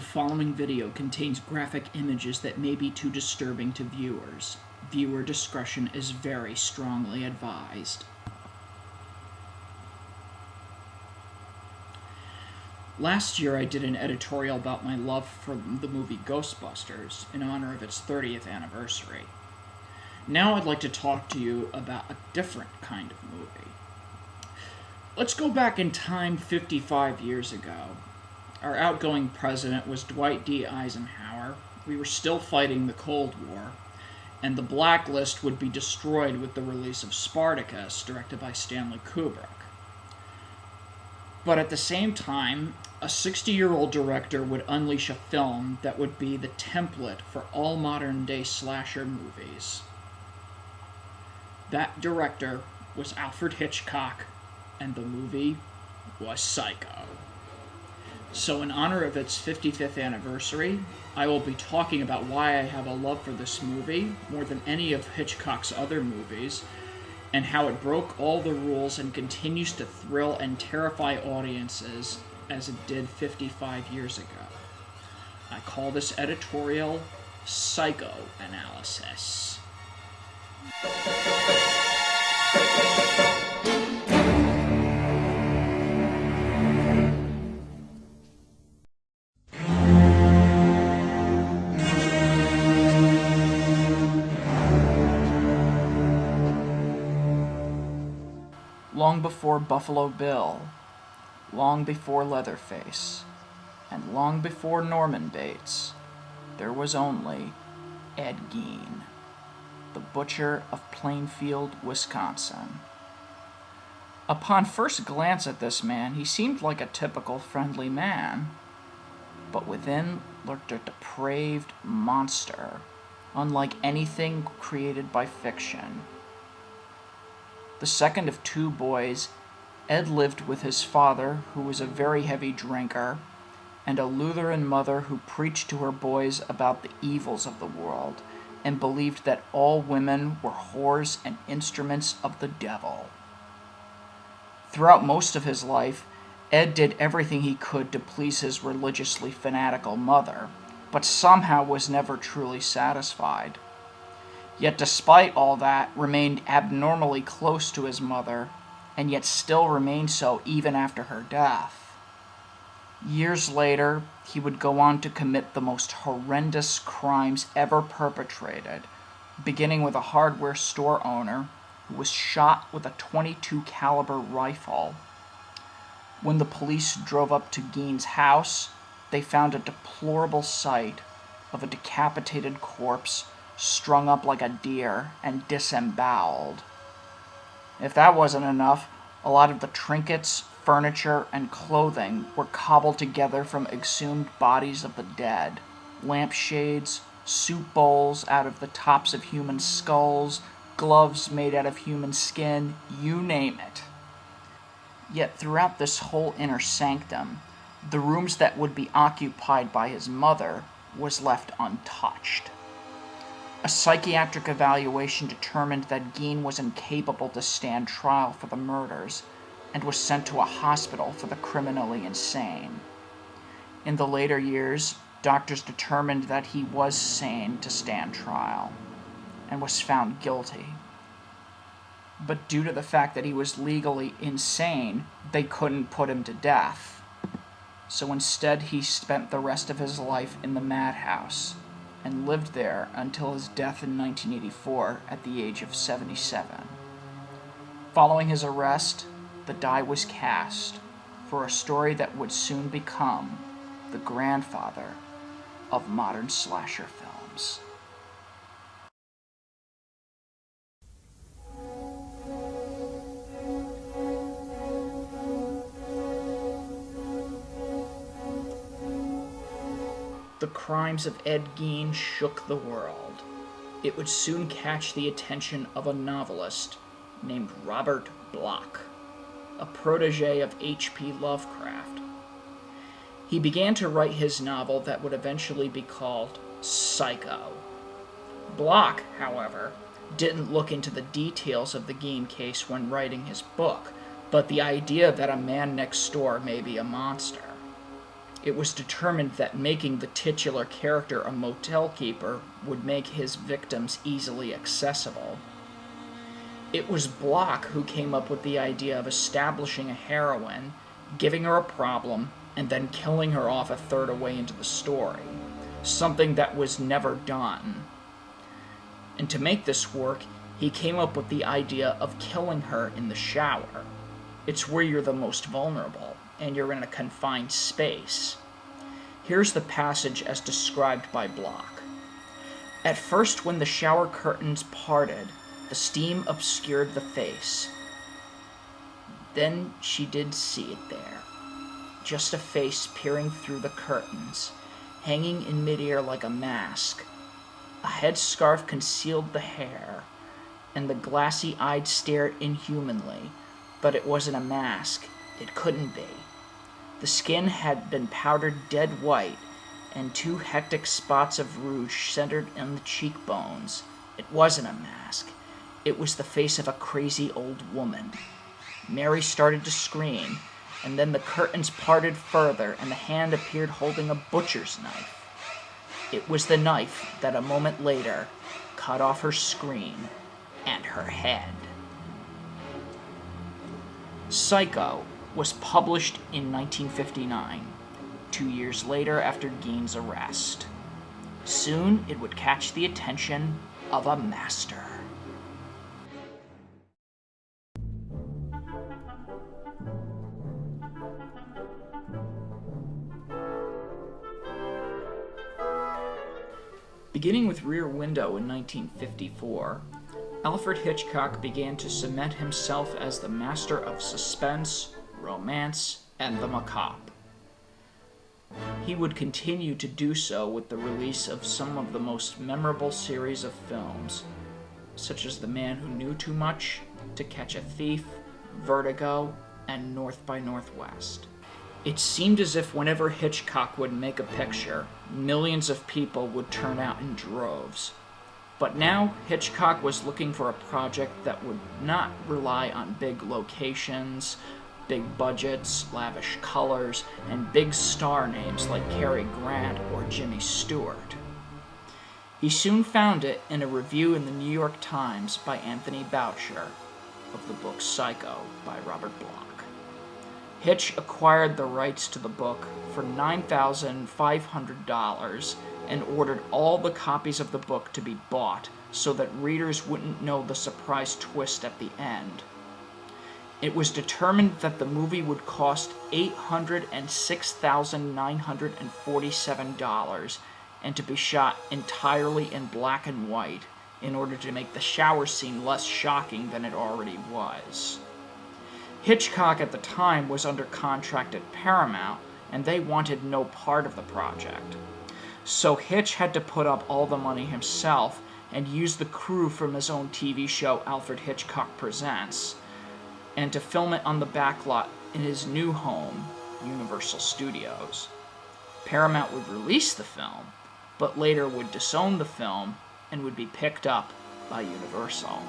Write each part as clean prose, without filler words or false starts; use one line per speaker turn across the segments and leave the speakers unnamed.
following video contains graphic images that may be too disturbing to viewers. Viewer discretion is very strongly advised. Last year I did an editorial about my love for the movie Ghostbusters in honor of its 30th anniversary. Now I'd like to talk to you about a different kind of movie. Let's go back in time 55 years ago. Our outgoing president was Dwight D. Eisenhower. We were still fighting the Cold War, and the blacklist would be destroyed with the release of Spartacus, directed by Stanley Kubrick. But at the same time, a 60-year-old director would unleash a film that would be the template for all modern-day slasher movies. That director was Alfred Hitchcock, and the movie was Psycho. So in honor of its 55th anniversary, I will be talking about why I have a love for this movie more than any of Hitchcock's other movies, and how it broke all the rules and continues to thrill and terrify audiences as it did 55 years ago. I call this editorial Psychoanalysis. Long before Buffalo Bill, long before Leatherface, and long before Norman Bates, there was only Ed Gein, the butcher of Plainfield, Wisconsin. Upon first glance at this man, he seemed like a typical friendly man, but within lurked a depraved monster, unlike anything created by fiction. The second of two boys, Ed lived with his father, who was a very heavy drinker, and a Lutheran mother who preached to her boys about the evils of the world and believed that all women were whores and instruments of the devil. Throughout most of his life, Ed did everything he could to please his religiously fanatical mother, but somehow was never truly satisfied. Yet despite all that, remained abnormally close to his mother, and yet still remained so even after her death. Years later, he would go on to commit the most horrendous crimes ever perpetrated, beginning with a hardware store owner who was shot with a .22 caliber rifle. When the police drove up to Gein's house, they found a deplorable sight of a decapitated corpse strung up like a deer and disemboweled. If that wasn't enough, a lot of the trinkets, furniture, and clothing were cobbled together from exhumed bodies of the dead. Lampshades, soup bowls out of the tops of human skulls, gloves made out of human skin, you name it. Yet throughout this whole inner sanctum, the rooms that would be occupied by his mother was left untouched. A psychiatric evaluation determined that Gein was incapable to stand trial for the murders and was sent to a hospital for the criminally insane. In the later years, doctors determined that he was sane to stand trial and was found guilty. But due to the fact that he was legally insane, they couldn't put him to death. So instead, he spent the rest of his life in the madhouse and lived there until his death in 1984 at the age of 77. Following his arrest, the die was cast for a story that would soon become the grandfather of modern slasher films. The crimes of Ed Gein shook the world. It would soon catch the attention of a novelist named Robert Bloch, a protege of H.P. Lovecraft. He began to write his novel that would eventually be called Psycho. Bloch, however, didn't look into the details of the Gein case when writing his book, but the idea that a man next door may be a monster. It was determined that making the titular character a motel keeper would make his victims easily accessible. It was Bloch who came up with the idea of establishing a heroine, giving her a problem, and then killing her off a third away into the story, something that was never done. And to make this work, he came up with the idea of killing her in the shower. It's where you're the most vulnerable, and you're in a confined space. Here's the passage as described by Bloch. At first, when the shower curtains parted, the steam obscured the face. Then she did see it there. Just a face peering through the curtains, hanging in midair like a mask. A headscarf concealed the hair, and the glassy-eyed stared inhumanly, but it wasn't a mask. It couldn't be. The skin had been powdered dead white, and 2 hectic spots of rouge centered in the cheekbones. It wasn't a mask. It was the face of a crazy old woman. Mary started to scream, and then the curtains parted further, and the hand appeared holding a butcher's knife. It was the knife that a moment later cut off her scream and her head. Psycho was published in 1959, 2 years later after Gein's arrest. Soon it would catch the attention of a master. Beginning with Rear Window in 1954, Alfred Hitchcock began to cement himself as the master of suspense, romance, and the macabre. He would continue to do so with the release of some of the most memorable series of films, such as The Man Who Knew Too Much, To Catch a Thief, Vertigo, and North by Northwest. It seemed as if whenever Hitchcock would make a picture, millions of people would turn out in droves. But now, Hitchcock was looking for a project that would not rely on big locations, big budgets, lavish colors, and big star names like Cary Grant or Jimmy Stewart. He soon found it in a review in the New York Times by Anthony Boucher of the book Psycho by Robert Bloch. Hitch acquired the rights to the book for $9,500 and ordered all the copies of the book to be bought so that readers wouldn't know the surprise twist at the end. It was determined that the movie would cost $806,947 and to be shot entirely in black and white in order to make the shower scene less shocking than it already was. Hitchcock at the time was under contract at Paramount, and they wanted no part of the project. So Hitch had to put up all the money himself and use the crew from his own TV show Alfred Hitchcock Presents, and to film it on the backlot in his new home, Universal Studios. Paramount would release the film, but later would disown the film and would be picked up by Universal.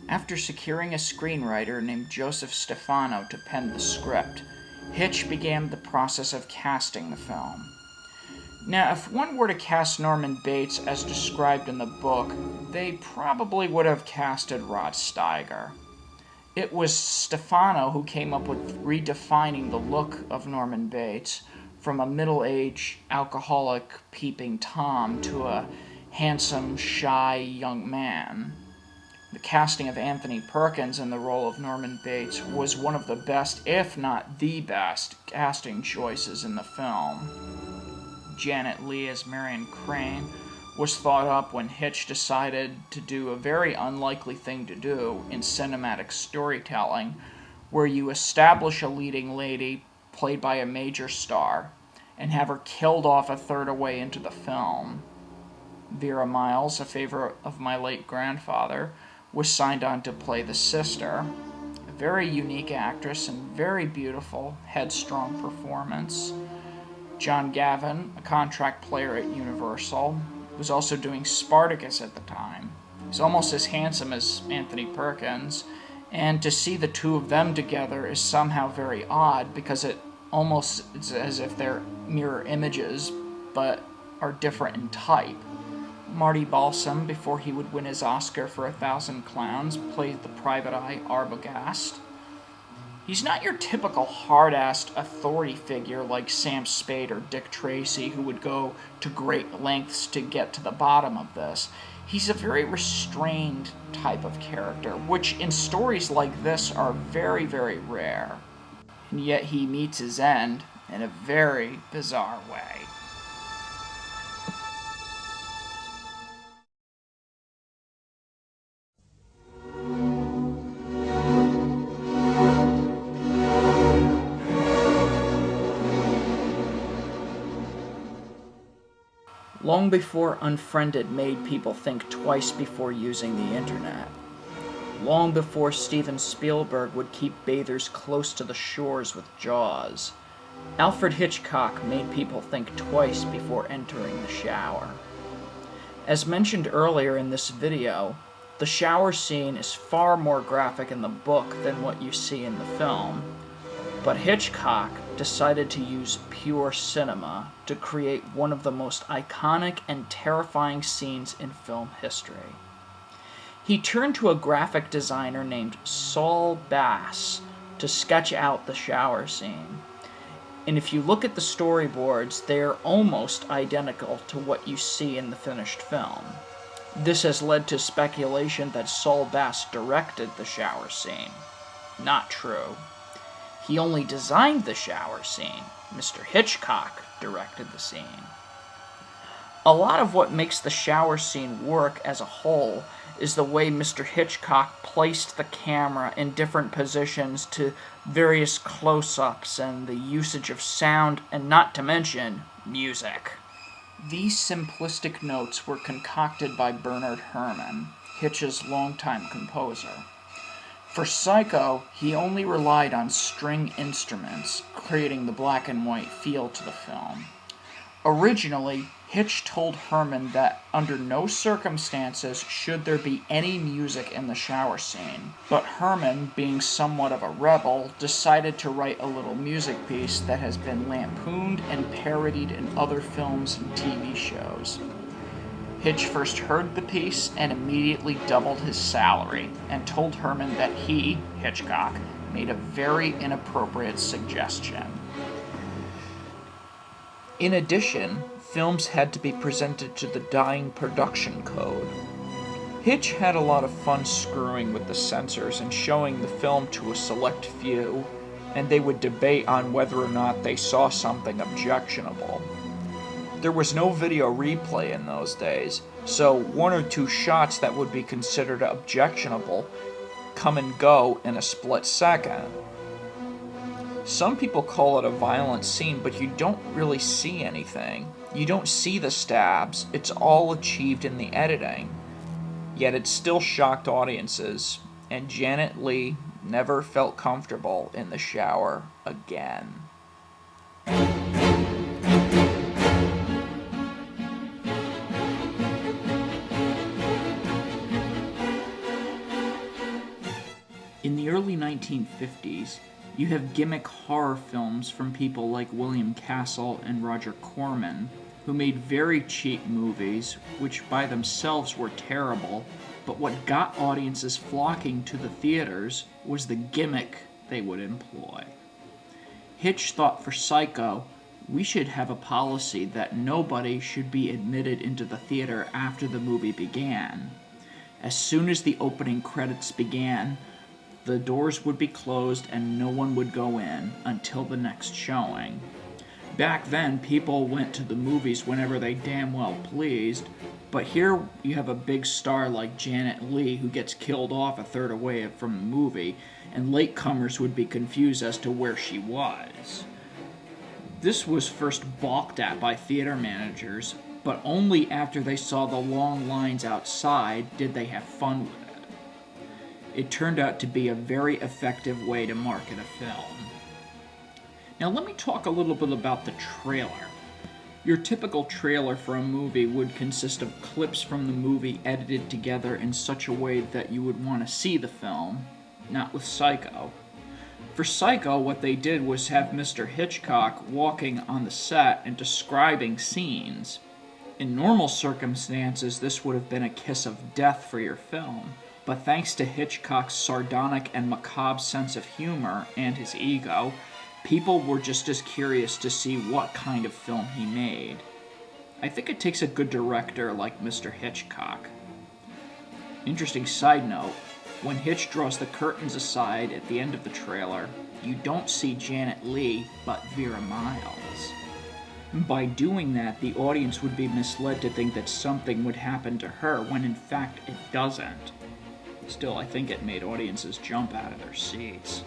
After securing a screenwriter named Joseph Stefano to pen the script, Hitch began the process of casting the film. Now, if one were to cast Norman Bates as described in the book, they probably would have casted Rod Steiger. It was Stefano who came up with redefining the look of Norman Bates from a middle-aged, alcoholic, peeping Tom to a handsome, shy young man. The casting of Anthony Perkins in the role of Norman Bates was one of the best, if not the best, casting choices in the film. Janet Leigh as Marion Crane was thought up when Hitch decided to do a very unlikely thing to do in cinematic storytelling, where you establish a leading lady played by a major star and have her killed off a third away into the film. Vera Miles, a favorite of my late grandfather, was signed on to play the sister. A very unique actress and very beautiful, headstrong performance. John Gavin, a contract player at Universal, was also doing Spartacus at the time. He's almost as handsome as Anthony Perkins, and to see the two of them together is somehow very odd because it's as if they're mirror images, but are different in type. Marty Balsam, before he would win his Oscar for 1,000 Clowns, played the private eye Arbogast. He's not your typical hard-assed authority figure like Sam Spade or Dick Tracy, who would go to great lengths to get to the bottom of this. He's a very restrained type of character, which in stories like this are very, very rare. And yet he meets his end in a very bizarre way. Long before Unfriended made people think twice before using the internet. Long before Steven Spielberg would keep bathers close to the shores with Jaws. Alfred Hitchcock made people think twice before entering the shower. As mentioned earlier in this video, the shower scene is far more graphic in the book than what you see in the film, but Hitchcock decided to use pure cinema to create one of the most iconic and terrifying scenes in film history. He turned to a graphic designer named Saul Bass to sketch out the shower scene. And if you look at the storyboards, they are almost identical to what you see in the finished film. This has led to speculation that Saul Bass directed the shower scene. Not true. He only designed the shower scene. Mr. Hitchcock directed the scene. A lot of what makes the shower scene work as a whole is the way Mr. Hitchcock placed the camera in different positions to various close-ups and the usage of sound, and not to mention music. These simplistic notes were concocted by Bernard Herrmann, Hitch's longtime composer. For Psycho, he only relied on string instruments, creating the black and white feel to the film. Originally, Hitch told Herrmann that under no circumstances should there be any music in the shower scene, but Herrmann, being somewhat of a rebel, decided to write a little music piece that has been lampooned and parodied in other films and TV shows. Hitch first heard the piece and immediately doubled his salary, and told Herrmann that he, Hitchcock, made a very inappropriate suggestion. In addition, films had to be presented to the dying production code. Hitch had a lot of fun screwing with the censors and showing the film to a select few, and they would debate on whether or not they saw something objectionable. There was no video replay in those days, so one or two shots that would be considered objectionable come and go in a split second. Some people call it a violent scene, but you don't really see anything. You don't see the stabs. It's all achieved in the editing. Yet it still shocked audiences, and Janet Leigh never felt comfortable in the shower again. In the early 1950s, you have gimmick horror films from people like William Castle and Roger Corman, who made very cheap movies, which by themselves were terrible, but what got audiences flocking to the theaters was the gimmick they would employ. Hitch thought for Psycho, we should have a policy that nobody should be admitted into the theater after the movie began. As soon as the opening credits began, the doors would be closed and no one would go in until the next showing. Back then, people went to the movies whenever they damn well pleased, but here you have a big star like Janet Leigh who gets killed off a third away from the movie, and latecomers would be confused as to where she was. This was first balked at by theater managers, but only after they saw the long lines outside did they have fun with it. It turned out to be a very effective way to market a film. Now let me talk a little bit about the trailer. Your typical trailer for a movie would consist of clips from the movie edited together in such a way that you would want to see the film, not with Psycho. For Psycho, what they did was have Mr. Hitchcock walking on the set and describing scenes. In normal circumstances, this would have been a kiss of death for your film, but thanks to Hitchcock's sardonic and macabre sense of humor and his ego, people were just as curious to see what kind of film he made. I think it takes a good director like Mr. Hitchcock. Interesting side note, when Hitch draws the curtains aside at the end of the trailer, you don't see Janet Leigh, but Vera Miles. By doing that, the audience would be misled to think that something would happen to her, when in fact it doesn't. Still, I think it made audiences jump out of their seats.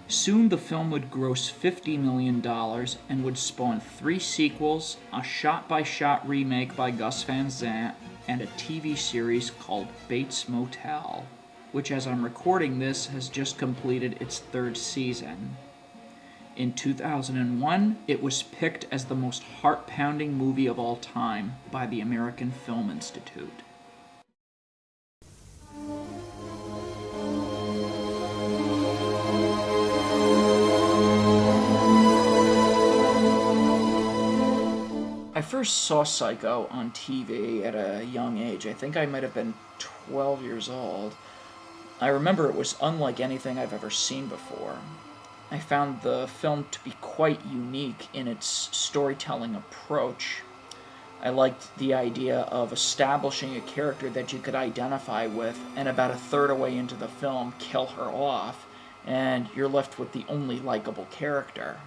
Soon the film would gross $50 million and would spawn 3 sequels, a shot-by-shot remake by Gus Van Sant, and a TV series called Bates Motel, which as I'm recording this has just completed its 3rd season. In 2001, it was picked as the most heart-pounding movie of all time by the American Film Institute. I first saw Psycho on TV at a young age. I think I might have been 12 years old. I remember it was unlike anything I've ever seen before. I found the film to be quite unique in its storytelling approach. I liked the idea of establishing a character that you could identify with, and about a third away into the film, kill her off, and you're left with the only likable character.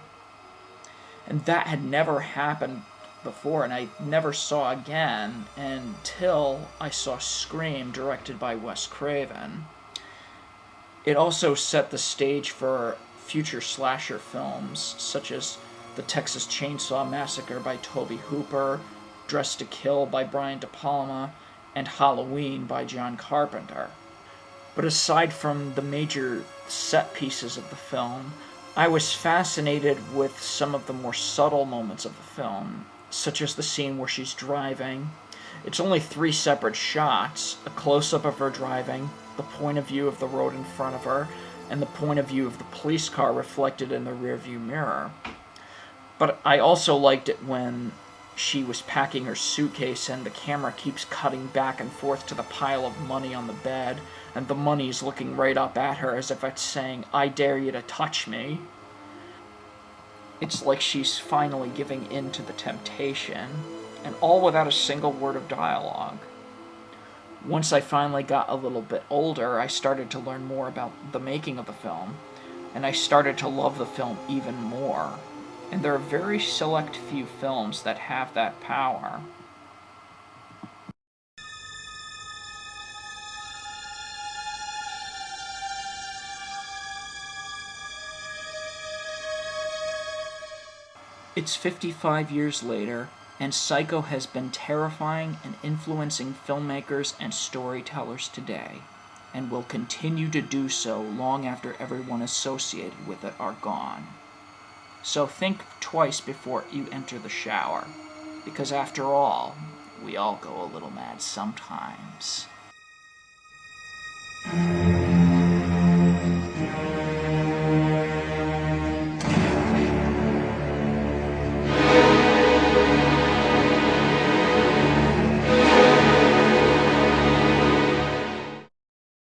And that had never happened before, and I never saw again until I saw Scream, directed by Wes Craven. It also set the stage for future slasher films, such as The Texas Chainsaw Massacre by Tobe Hooper, Dressed to Kill by Brian De Palma, and Halloween by John Carpenter. But aside from the major set pieces of the film, I was fascinated with some of the more subtle moments of the film, such as the scene where she's driving. It's only 3 separate shots: a close-up of her driving, the point of view of the road in front of her, and the point of view of the police car reflected in the rearview mirror. But I also liked it when she was packing her suitcase and the camera keeps cutting back and forth to the pile of money on the bed, and the money's looking right up at her as if it's saying, "I dare you to touch me." It's like she's finally giving in to the temptation, and all without a single word of dialogue. Once I finally got a little bit older, I started to learn more about the making of the film, and I started to love the film even more. And there are very select few films that have that power. It's 55 years later, and Psycho has been terrifying and influencing filmmakers and storytellers today, and will continue to do so long after everyone associated with it are gone. So think twice before you enter the shower, because after all, we all go a little mad sometimes.